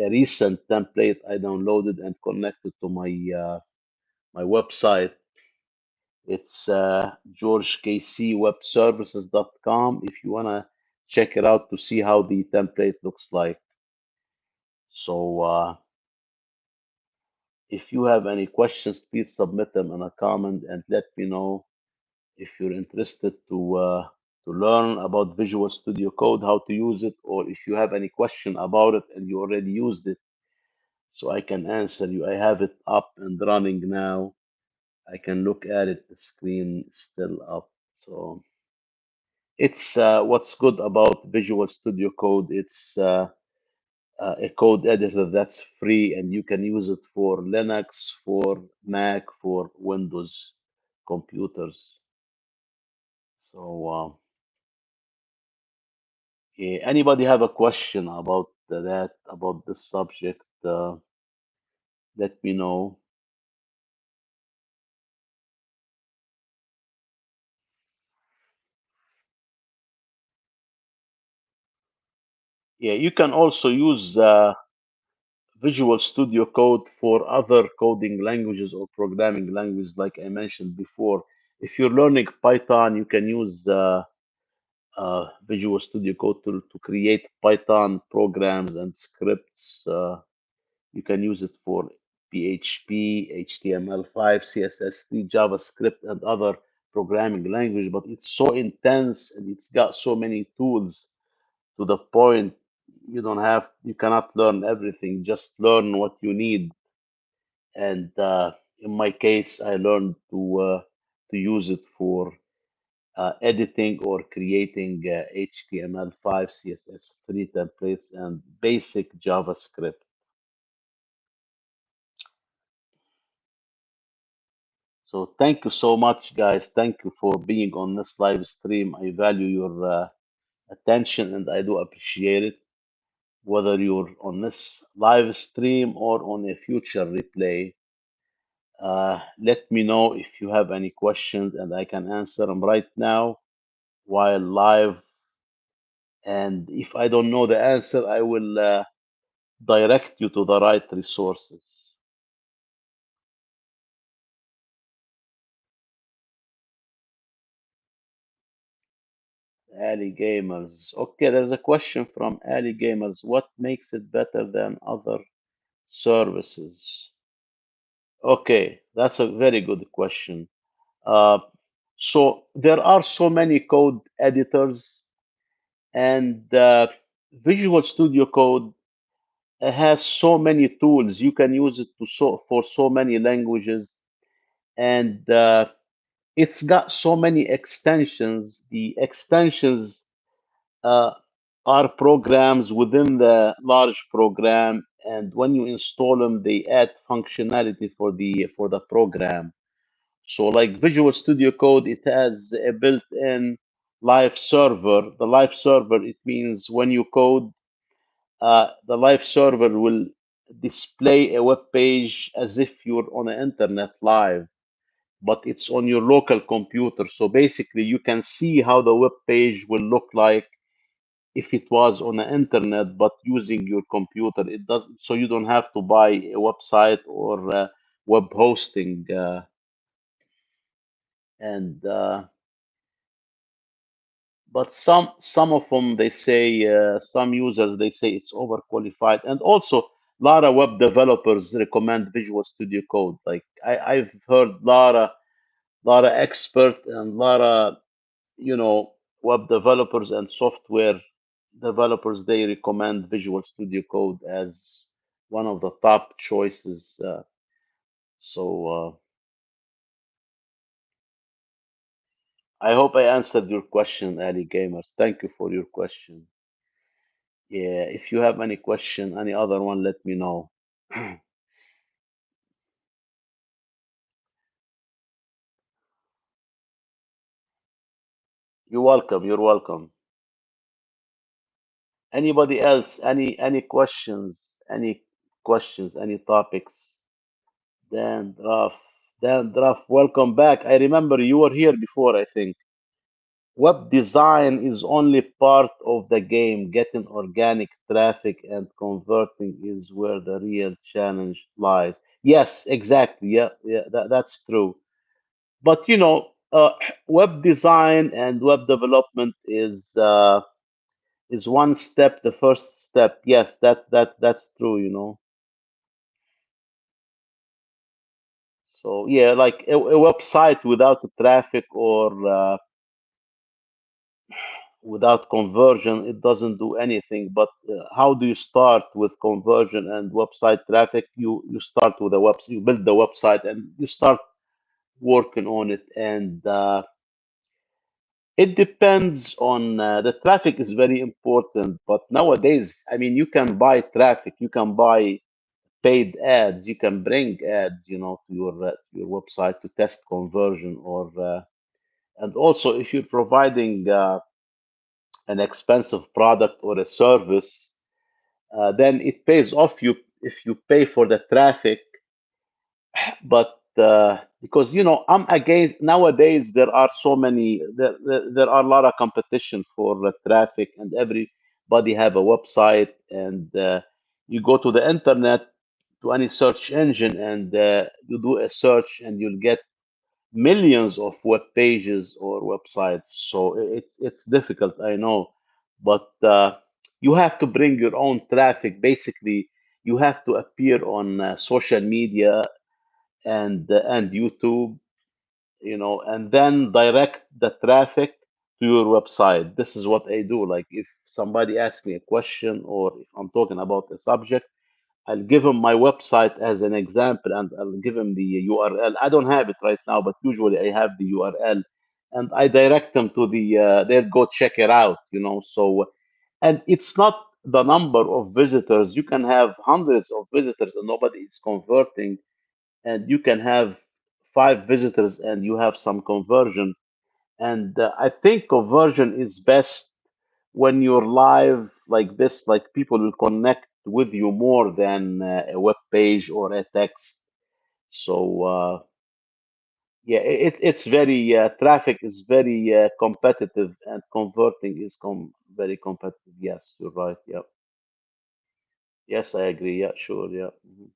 recent template I downloaded and connected to my website. It's georgekcwebservices.com if you want to check it out to see how the template looks like. So if you have any questions, please submit them in a comment and let me know if you're interested to learn about Visual Studio Code, how to use it, or if you have any question about it and you already used it, so I can answer you. I have it up and running now. I can look at it. The screen is still up. So it's what's good about Visual Studio Code. It's a code editor that's free and you can use it for Linux, for Mac, for Windows computers. So, yeah, anybody have a question about that, about this subject? Let me know. Yeah, you can also use Visual Studio Code for other coding languages or programming languages, like I mentioned before. If you're learning Python, you can use Visual Studio Code to create Python programs and scripts. You can use it for PHP, HTML5, CSS3, JavaScript, and other programming language, but it's so intense and it's got so many tools to the point you cannot learn everything. Just learn what you need. And in my case, I learned to use it for editing or creating HTML5, CSS3 templates, and basic JavaScript. So thank you so much, guys. Thank you for being on this live stream. I value your attention and I do appreciate it. Whether you're on this live stream or on a future replay, let me know if you have any questions and I can answer them right now while live. And if I don't know the answer, I will direct you to the right resources. Ali Gamers. Okay, there's a question from Ali Gamers. What makes it better than other services? Okay, that's a very good question. Uh, so there are so many code editors, and Visual Studio Code has so many tools. You can use it for so many languages, and it's got so many extensions. The extensions uh, are programs within the large program, and when you install them, they add functionality for the program. So, like Visual Studio Code, it has a built-in live server. The live server, it means when you code, the live server will display a web page as if you're on the internet live, but it's on your local computer. So basically, you can see how the web page will look like if it was on the internet, but using your computer. It does so you don't have to buy a website or web hosting. And But some of them they say some users they say it's overqualified, and also a lot of web developers recommend Visual Studio Code. Like I've heard lot of expert and lot of web developers and software developers, they recommend Visual Studio Code as one of the top choices. So I hope I answered your question, Ali Gamers. Thank you for your question. Yeah, if you have any question, any other one, let me know. You're welcome. You're welcome. Anybody else? Any questions? Any questions? Any topics? Dan Druff. Dan Druff, welcome back. I remember you were here before, I think. Web design is only part of the game. Getting organic traffic and converting is where the real challenge lies. Yes, exactly. Yeah, yeah, that's true. But web design and web development is one step, the first step. Yes, that's true. So yeah, like a website without the traffic or without conversion, it doesn't do anything. But how do you start with conversion and website traffic? You start with a website, you build the website, and you start working on it. And it depends on the traffic is very important. But nowadays, I mean, you can buy traffic, you can buy paid ads, you can bring ads, to your website to test conversion or and also if you're providing an expensive product or a service, then it pays off you if you pay for the traffic. But because I'm against nowadays, there are so many there are a lot of competition for traffic, and everybody have a website, and you go to the internet to any search engine, and you do a search and you'll get millions of web pages or websites. So it's difficult, I know, but you have to bring your own traffic. Basically, you have to appear on social media and YouTube, and then direct the traffic to your website. This is what I do. Like if somebody asks me a question or if I'm talking about a subject, I'll give them my website as an example and I'll give them the URL. I don't have it right now, but usually I have the URL and I direct them to they'll go check it out. So, and it's not the number of visitors. You can have hundreds of visitors and nobody is converting, and you can have five visitors and you have some conversion. And I think conversion is best when you're live like this, like people will connect with you more than a web page or a text. So yeah, it's very traffic is very competitive and converting is very competitive. Yes, you're right. Yeah. Yes, I agree. Yeah, sure. Yeah. Mhm.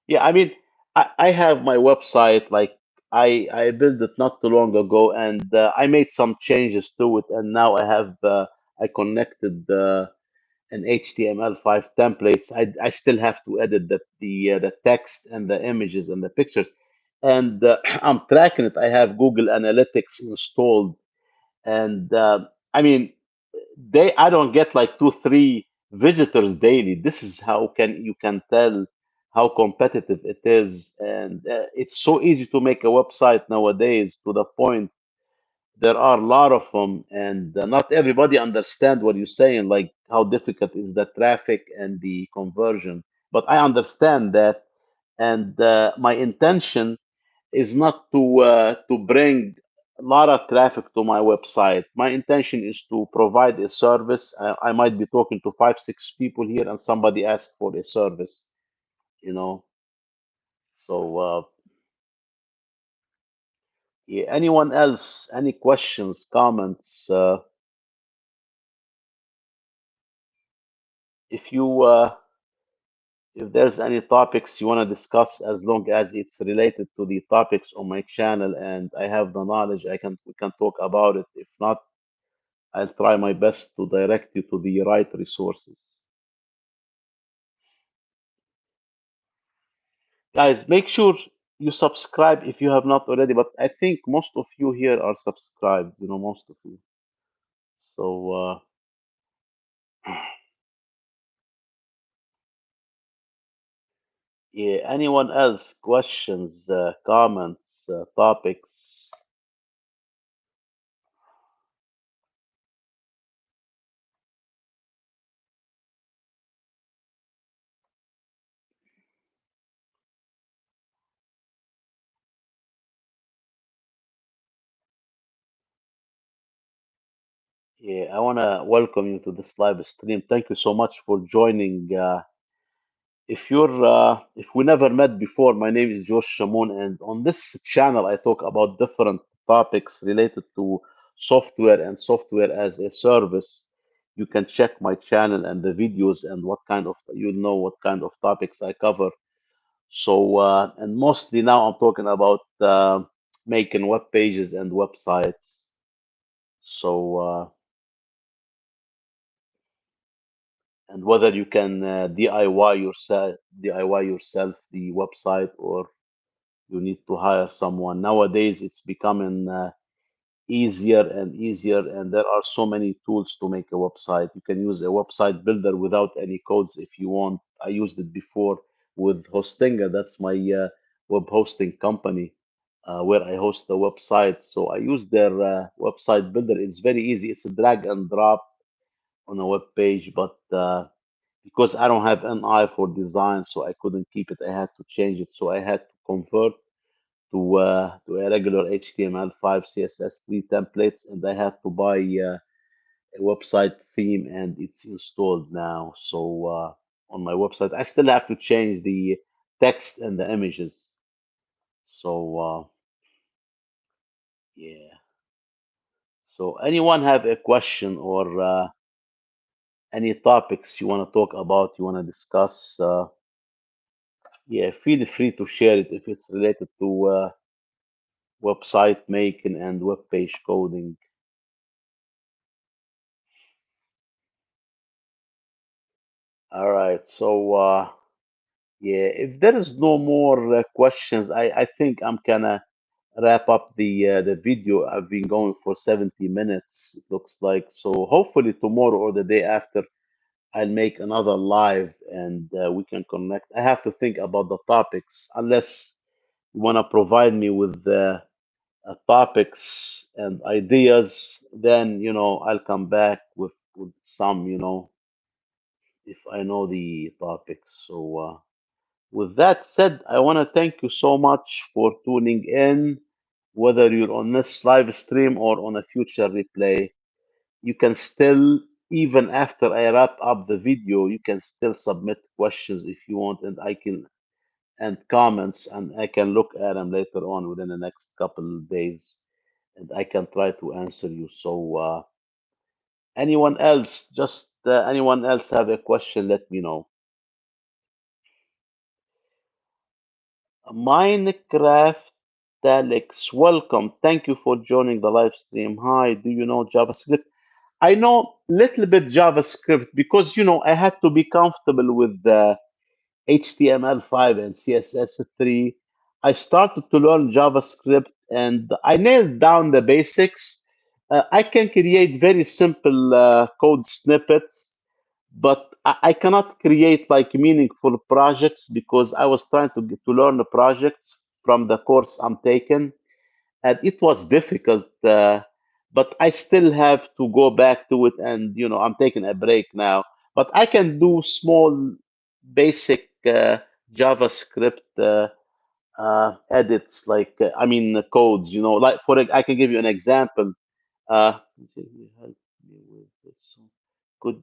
Yeah, I mean, I have my website. Like I built it not too long ago, and I made some changes to it, and now I connected an HTML5 templates. I still have to edit the text and the images and the pictures, and I'm tracking it. I have Google Analytics installed, and I mean I don't get like two three visitors daily. This is how can you can tell how competitive it is, and it's so easy to make a website nowadays to the point there are a lot of them, and not everybody understand what you're saying, like how difficult is the traffic and the conversion. But I understand that, and my intention is not to bring a lot of traffic to my website. My intention is to provide a service. I might be talking to five, six people here, and somebody asks for a service. You know. So, yeah. Anyone else? Any questions, comments? If you if there's any topics you want to discuss, as long as it's related to the topics on my channel and I have the knowledge, we can talk about it. If not, I'll try my best to direct you to the right resources. Guys, make sure you subscribe if you have not already, but I think most of you here are subscribed, most of you. So, yeah, anyone else, questions, comments, topics? Yeah, I want to welcome you to this live stream. Thank you so much for joining. If we never met before, my name is Josh Shamoun, and on this channel, I talk about different topics related to software and software as a service. You can check my channel and the videos and you'll know what kind of topics I cover. So, and mostly now I'm talking about making web pages and websites. So, and whether you can DIY yourself the website, or you need to hire someone. Nowadays, it's becoming easier and easier, and there are so many tools to make a website. You can use a website builder without any codes if you want. I used it before with Hostinger. That's my web hosting company where I host the website. So I use their website builder. It's very easy. It's a drag and drop on a web page, but because I don't have an eye for design, so I couldn't keep it. I had to change it. So I had to convert to a regular HTML5 CSS3 templates, and I had to buy a website theme, and it's installed now. So on my website, I still have to change the text and the images. So yeah. So anyone have a question or any topics you want to talk about, you want to discuss? Yeah, feel free to share it if it's related to website making and web page coding. All right. So. Yeah, if there is no more questions, I think I'm gonna wrap up the video. I've been going for 70 minutes, it looks like. So hopefully tomorrow or the day after, I'll make another live and we can connect. I have to think about the topics, unless you want to provide me with topics and ideas, then I'll come back with some, if I know the topics. So with that said, I want to thank you so much for tuning in, whether you're on this live stream or on a future replay. You can still, even after I wrap up the video, you can still submit questions if you want, and comments, and I can look at them later on within the next couple of days, and I can try to answer you. So, anyone else have a question? Let me know. Minecraft Alex, welcome. Thank you for joining the live stream. Hi, do you know JavaScript? I know little bit JavaScript because I had to be comfortable with the HTML5 and CSS3. I started to learn JavaScript and I nailed down the basics. I can create very simple code snippets, but I cannot create like meaningful projects because I was trying to learn the projects from the course I'm taking, and it was difficult. But I still have to go back to it, and I'm taking a break now. But I can do small, basic JavaScript edits, like I mean codes. Like I can give you an example. Can you help me with this? Could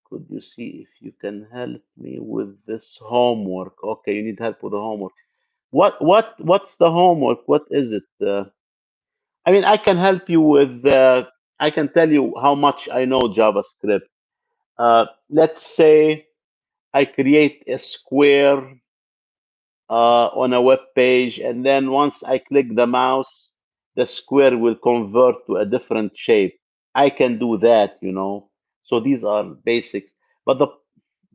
could you see if you can help me with this homework? Okay, you need help with the homework. What's the homework? What is it? I mean, I can help you with. I can tell you how much I know JavaScript. Let's say I create a square on a web page, and then once I click the mouse, the square will convert to a different shape. I can do that. So these are basics. But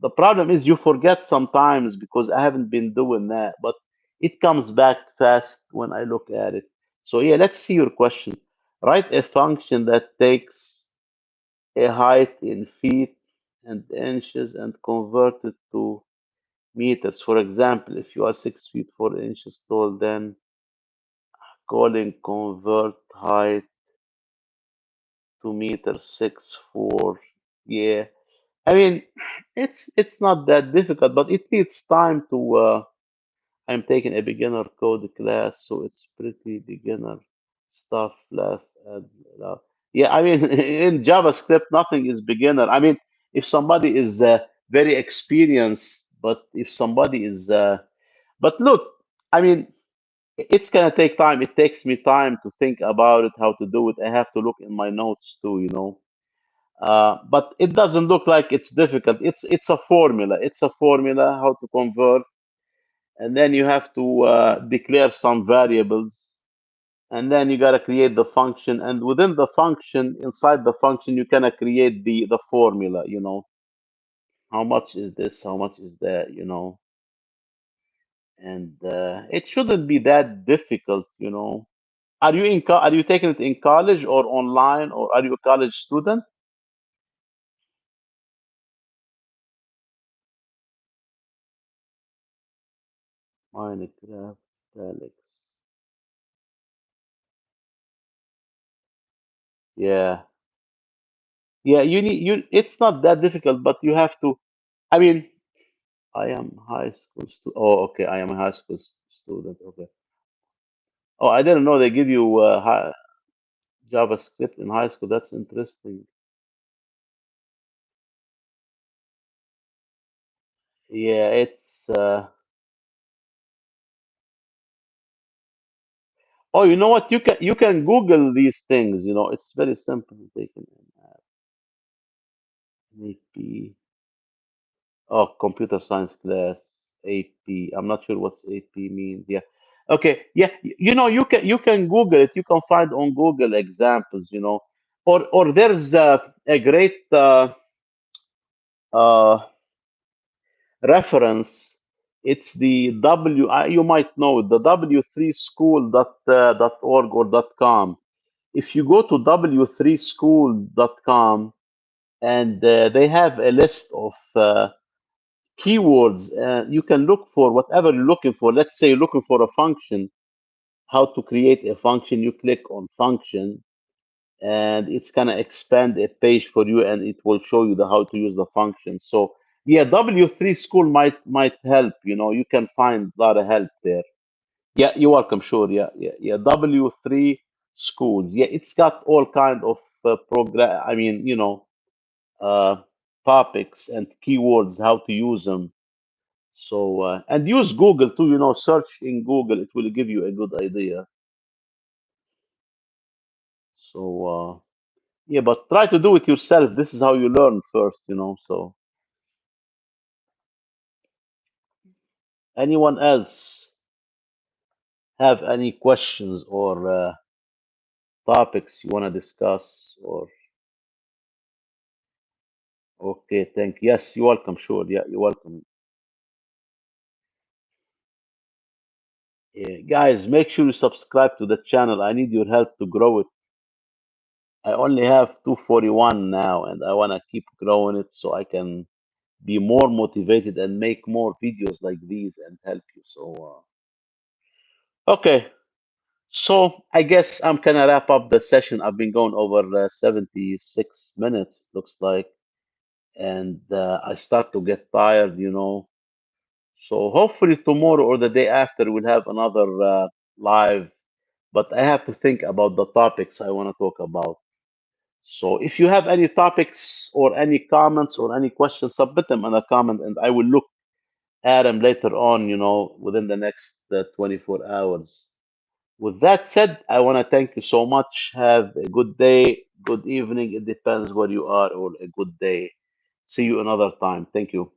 the problem is you forget sometimes because I haven't been doing that, but it comes back fast when I look at it. So yeah, let's see your question. Write a function that takes a height in feet and inches and convert it to meters. For example, if you are 6 feet 4 inches tall, then calling convert height to meter 6 4. Yeah, I mean it's not that difficult, but it needs time to. I'm taking a beginner code class, so it's pretty beginner stuff. Laugh and laugh. Yeah, I mean in JavaScript nothing is beginner. I mean if somebody is very experienced, but if somebody is but look, I mean, it's gonna take time. It takes me time to think about it, how to do it. I have to look in my notes too. But it doesn't look like it's difficult. It's a formula. It's a formula how to convert, and then you have to declare some variables, and then you gotta create the function, and within the function, inside the function, you kind of create the formula. How much is this? How much is that? And it shouldn't be that difficult. Are you taking it in college or online, or are you a college student? Minecraft, Alex. Yeah. Yeah, it's not that difficult, but you have to. I mean, I am high school Oh, okay, I am a high school student. Okay. Oh, I didn't know they give you JavaScript in high school. That's interesting. Yeah, it's oh, you know what? You can Google these things. It's very simple. Taken in AP. Oh, computer science class, AP. I'm not sure what's AP means. Yeah. Okay. Yeah. You can Google it. You can find on Google examples. Or there's a great uh, reference. It's the you might know it, the w3school.org or .com. If you go to w3school.com, and they have a list of keywords, you can look for whatever you're looking for. Let's say you're looking for a function, how to create a function. You click on function, and it's gonna expand a page for you, and it will show you the how to use the function. So yeah, W3 school might help. You can find a lot of help there. Yeah, you're welcome. Sure. Yeah, yeah, yeah. W3 schools. Yeah, it's got all kind of program. I mean, uh, topics and keywords, how to use them. So and use Google too. Search in Google. It will give you a good idea. So yeah, but try to do it yourself. This is how you learn first. So anyone else have any questions or topics you want to discuss? Or okay, thank. Yes, you're welcome. Sure. Yeah, you're welcome. Yeah, guys, make sure you subscribe to the channel. I need your help to grow it. I only have 241 now, and I want to keep growing it so I can be more motivated and make more videos like these and help you. So, okay. So I guess I'm gonna wrap up the session. I've been going over 76 minutes, looks like, and I start to get tired. So hopefully tomorrow or the day after we'll have another live. But I have to think about the topics I want to talk about. So if you have any topics or any comments or any questions, submit them in a comment, and I will look at them later on. Within the next 24 hours. With that said, I want to thank you so much. Have a good day, good evening. It depends where you are, or a good day. See you another time. Thank you.